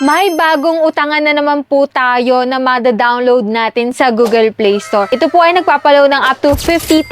May bagong utangan na naman po tayo na mada-download natin sa Google Play Store. Ito po ay nagpapalaw ng up to 50,000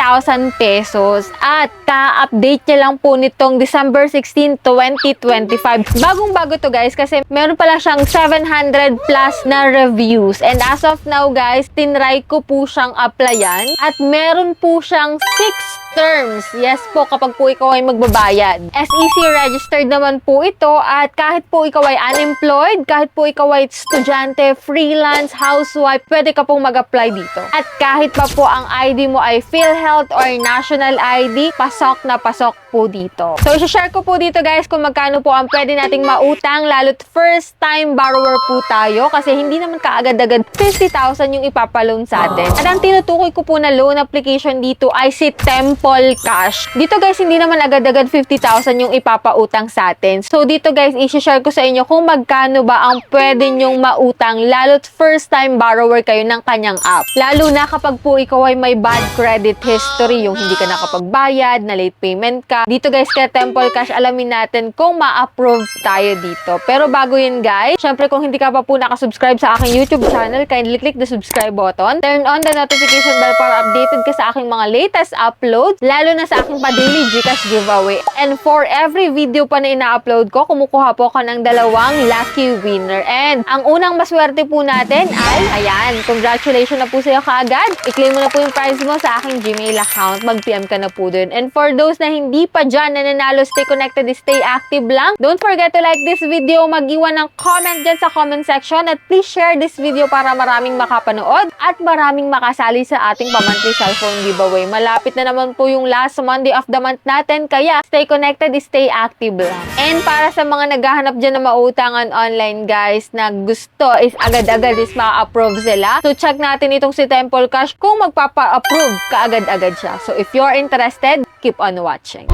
pesos at ka-update niya lang po nitong December 16, 2025. Bagong-bago to guys kasi meron pala siyang 700 plus na reviews. And as of now guys, tinry ko po siyang applyan at meron po siyang 6 terms. Yes po, kapag po ikaw ay magbabayad. SEC registered naman po ito at kahit po ikaw ay unemployed, kahit po ikaw ay estudyante, freelance, housewife, pwede ka pong mag-apply dito. At kahit pa po ang ID mo ay PhilHealth or National ID, pasok na pasok po dito. So, i-share ko po dito guys kung magkano po ang pwede nating mautang, lalo't first time borrower po tayo kasi hindi naman kaagad-agad 50,000 yung ipapaloan sa atin. At ang tinutukoy ko po na loan application dito ay si Temple Cash. Dito guys, hindi naman agad-agad 50,000 yung ipapautang sa atin. So, dito guys, i-share ko sa inyo kung magkano ba ang pwede nyong mautang, lalo't first time borrower kayo ng kanyang app. Lalo na kapag po ikaw ay may bad credit history, yung hindi ka nakapagbayad, na late payment ka. Dito guys, kaya Temple Cash, alamin natin kung ma-approve tayo dito. Pero bago yun guys, syempre kung hindi ka pa po nakasubscribe sa aking YouTube channel, kindly click the subscribe button. Turn on the notification bell para updated ka sa aking mga latest uploads, lalo na sa aking pa-daily Gcash giveaway. And for every video pa na ina-upload ko, kumukuha po ka ng 2 lucky winner. And ang unang maswerte po natin ay, ayan, congratulations na po sa'yo kaagad. I-claim mo na po yung prize mo sa aking Gmail account. Mag-PM ka na po dun. And for those na hindi pa dyan nananalo, stay connected, stay active lang. Don't forget to like this video, mag-iwan ng comment dyan sa comment section, at please share this video para maraming makapanood at maraming makasali sa ating pa-monthly cellphone giveaway. Malapit na naman po yung last Monday of the month natin, kaya stay connected, stay active lang. And para sa mga naghahanap dyan na mautangan online guys, na gusto is agad-agad is ma-approve sila. So check natin itong si Temple Cash kung magpapa-approve kaagad-agad siya. So if you're interested, keep on watching.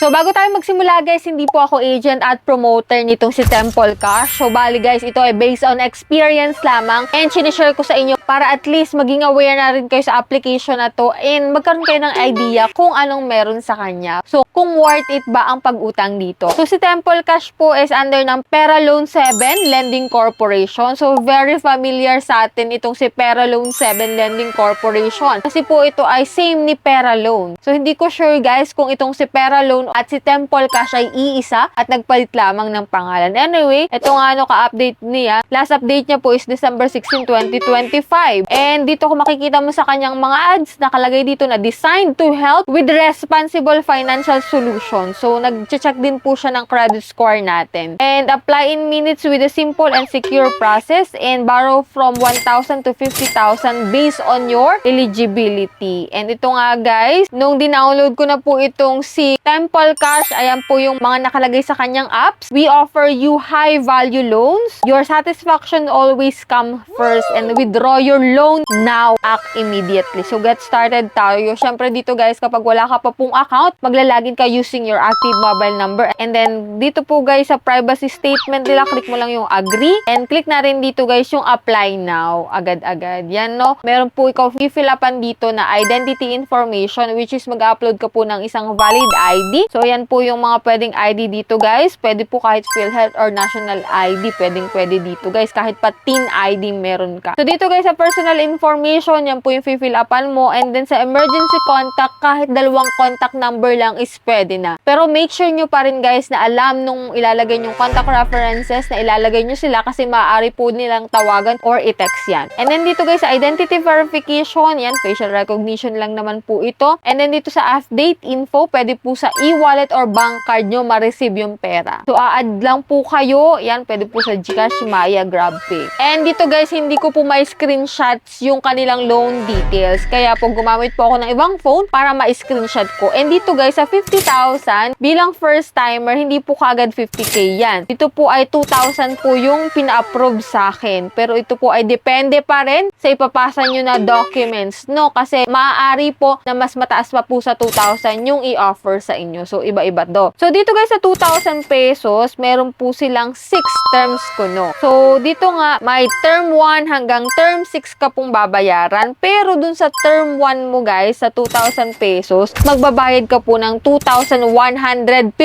So, bago tayo magsimula guys, hindi po ako agent at promoter nitong si Temple Cash. So, bali guys, ito ay based on experience lamang and sinishare ko sa inyo para at least maging aware na rin kayo sa application na to and magkaroon kayo ng idea kung anong meron sa kanya. So, kung worth it ba ang pag-utang dito. So, si Temple Cash po is under ng Pera Loan 7 Lending Corporation. So, very familiar sa atin itong si Pera Loan 7 Lending Corporation. Kasi po ito ay same ni Pera Loan. So, hindi ko sure guys kung itong si Pera Loan at si Temple Cash ay iisa at nagpalit lamang ng pangalan. Anyway, ito nga ka-update niya. Last update niya po is December 16, 2025. And dito kung makikita mo sa kanyang mga ads, nakalagay dito na designed to help with responsible financial solutions. So, nag-check din po siya ng credit score natin. And apply in minutes with a simple and secure process and borrow from 1,000 to 50,000 based on your eligibility. And ito nga guys, nung dinownload ko na po itong si Temple Cash, ayan po yung mga nakalagay sa kanyang apps. We offer you high value loans. Your satisfaction always come first and withdraw your loan now. Act immediately. So get started tayo. Syempre dito guys, kapag wala ka pa pong account, maglalagin ka using your active mobile number. And then dito po guys sa privacy statement nila, click mo lang yung agree and click na rin dito guys yung apply now. Agad-agad. Yan no. Meron po ikaw i-fill upan dito na identity information, which is mag-upload ka po ng isang valid ID. So, yan po yung mga pwedeng ID dito, guys. Pwede po kahit PhilHealth or National ID. Pwede dito, guys. Kahit pa teen ID meron ka. So, dito, guys, sa personal information, yan po yung fill upan mo. And then, sa emergency contact, kahit 2 contact number lang is pwede na. Pero, make sure nyo pa rin, guys, na alam nung ilalagay yung contact references na ilalagay nyo sila kasi maaari po nilang tawagan or i-text yan. And then, dito, guys, sa identity verification, yan, facial recognition lang naman po ito. And then, dito sa update info, pwede po sa e-wallet or bank card nyo ma-receive yung pera. So, a-add lang po kayo. Yan, pwede po sa Gcash, Maya, GrabPay. And dito guys, hindi ko po may screenshots yung kanilang loan details. Kaya po, gumamit po ako ng ibang phone para ma-screenshot ko. And dito guys, sa 50,000, bilang first timer, hindi po kagad 50k yan. Dito po ay 2,000 po yung pina-approve sa akin. Pero ito po ay depende pa rin sa ipapasa nyo na documents, no? Kasi maaari po na mas mataas pa po sa 2,000 yung i-offer sa inyo. So, iba-iba do. So, dito guys, sa 2,000 pesos, meron po silang 6 terms kuno. So, dito nga, may term 1 hanggang term 6 ka pong babayaran. Pero dun sa term 1 mo guys, sa 2,000 pesos, magbabayad ka po ng 2,153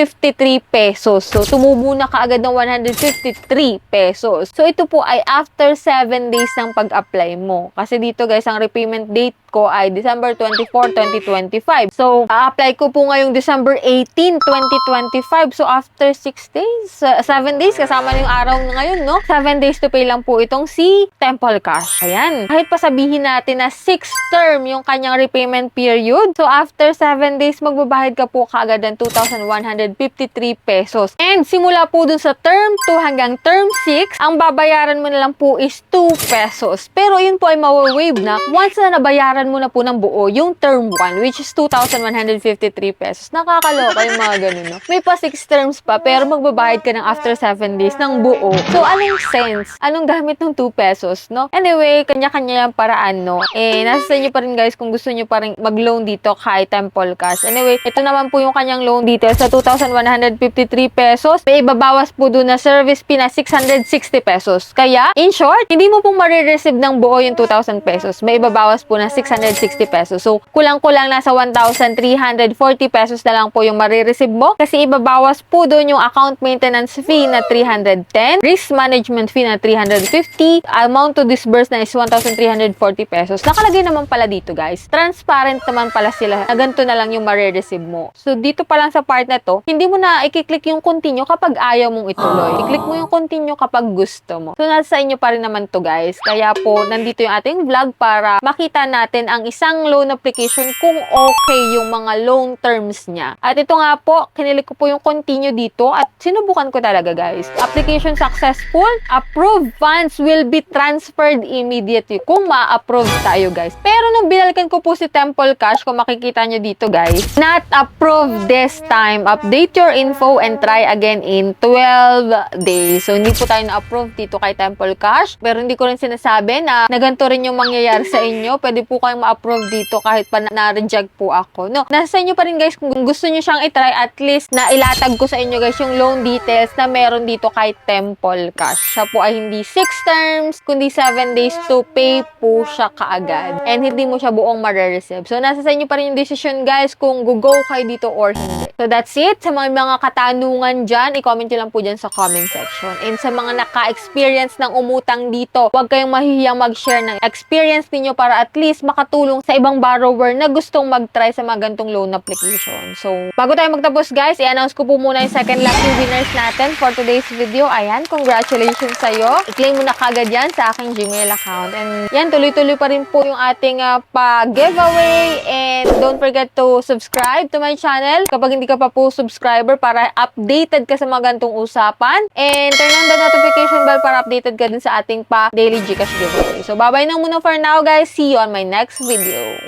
pesos. So, tumubo na kaagad ng 153 pesos. So, ito po ay after 7 days ng pag-apply mo. Kasi dito guys, ang repayment date ko ay December 24, 2025. So, a-apply ko po ngayong December 18, 2025. So, after 6 days, 7 days, kasama na yung araw na ngayon, no? 7 days to pay lang po itong si Temple Cash. Ayan. Kahit pa sabihin natin na 6 term yung kanyang repayment period. So, after 7 days, magbabahid ka po kaagad ng 2,153 pesos. And, simula po dun sa term 2 hanggang term 6, ang babayaran mo na lang po is 2 pesos. Pero, yun po ay mawawave na once na nabayaran mo na po ng buo yung term 1, which is 2,153 pesos. Nakakaloka yung mga ganun, no? May pa 6 terms pa, pero magbabayad ka ng after 7 days ng buo. So, anong sense? Anong gamit ng 2 pesos, no? Anyway, kanya-kanya yung paraan, no? Nasa sa inyo pa rin, guys, kung gusto nyo pa rin mag-loan dito kay Temple Cash. Anyway, ito naman po yung kanyang loan details sa 2,153 pesos. May ibabawas po doon na service fee na 660 pesos. Kaya, in short, hindi mo pong marireceive ng buo yung 2,000 pesos. May ibabawas po na 660 pesos. So, kulang-kulang nasa 1,340 pesos na lang po yung marireceive mo. Kasi ibabawas po doon yung account maintenance fee na 310, risk management fee na 350, amount to disburse na is 1,340 pesos. Nakalagay naman pala dito, guys. Transparent naman pala sila na ganito na lang yung marireceive mo. So, dito pa lang sa part na to, hindi mo na i-click yung continue kapag ayaw mong ituloy. I-click mo yung continue kapag gusto mo. So, nasa inyo pa rin naman to, guys. Kaya po, nandito yung ating vlog para makita natin ang isang loan application kung okay yung mga loan terms niya. At ito nga po, kinilik ko po yung continue dito at sinubukan ko talaga, guys. Application successful, approved, funds will be transferred immediately kung ma-approve tayo, guys. Pero nung binalikan ko po si Temple Cash, kung makikita nyo dito, guys, not approved this time. Update your info and try again in 12 days. So, hindi po tayo na-approve dito kay Temple Cash. Pero hindi ko rin sinasabi na ganito rin yung mangyayari sa inyo. Pwede po kayong ma-approve dito kahit pa na-reject po ako. No, nasa inyo pa rin, guys, kung gusto nyo siyang itry, at least na ilatag ko sa inyo, guys, yung loan details na meron dito kay Temple Cash. Siya po ay hindi 6 terms, kundi 7 days to pay po siya kaagad. And hindi mo siya buong ma-receive. So, nasa sa inyo pa rin yung decision, guys, kung go kayo dito or hindi. So, that's it. Sa mga katanungan dyan, i-comment nyo lang po dyan sa comment section. And sa mga naka-experience ng umutang dito, huwag kayong mahihiyang mag-share ng experience ninyo para at least makatulong sa ibang borrower na gustong mag-try sa mga gantong loan application. So, bago tayo magtapos, guys, i-announce ko po muna yung second lucky winners natin for today's video. Ayan, congratulations sa'yo. I-claim mo na kagad yan sa aking Gmail account. And yan, tuloy-tuloy pa rin po yung ating pa-giveaway. And don't forget to subscribe to my channel kapag hindi ka pa po subscriber para updated ka sa mga gantong usapan. And turn on the notification bell para updated ka din sa ating pa-daily Gcash giveaway. So, bye-bye na muna for now, guys. See you on my next video.